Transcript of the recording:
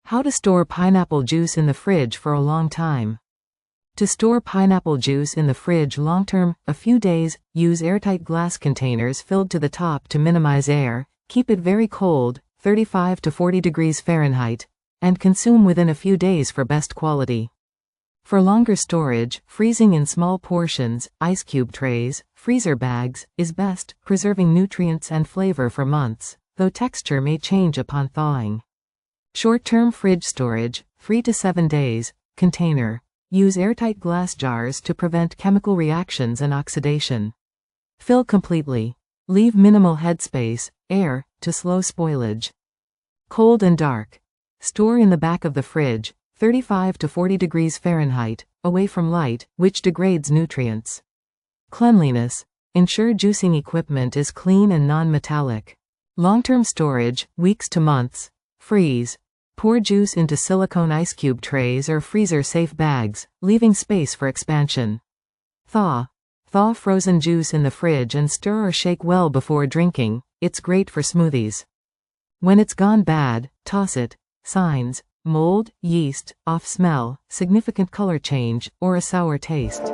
How to store pineapple juice in the fridge for a long time. To store pineapple juice in the fridge long-term, a few days, use airtight glass containers filled to the top to minimize air, keep it very cold, 35 to 40 degrees Fahrenheit, and consume within a few days for best quality. For longer storage, freezing in small portions, ice cube trays, freezer bags, is best, preserving nutrients and flavor for months, though texture may change upon thawing. Short-term fridge storage, 3 to 7 days, container. Use airtight glass jars to prevent chemical reactions and oxidation. Fill completely. Leave minimal headspace, air, to slow spoilage. Cold and dark. Store in the back of the fridge, 35 to 40 degrees Fahrenheit, away from light, which degrades nutrients. Cleanliness. Ensure juicing equipment is clean and non-metallic. Long-term storage, weeks to months. Freeze. Pour juice into silicone ice cube trays or freezer-safe bags, leaving space for expansion. Thaw. Thaw frozen juice in the fridge and stir or shake well before drinking. It's great for smoothies. When it's gone bad, toss it. Signs: mold, yeast, off smell, significant color change, or a sour taste.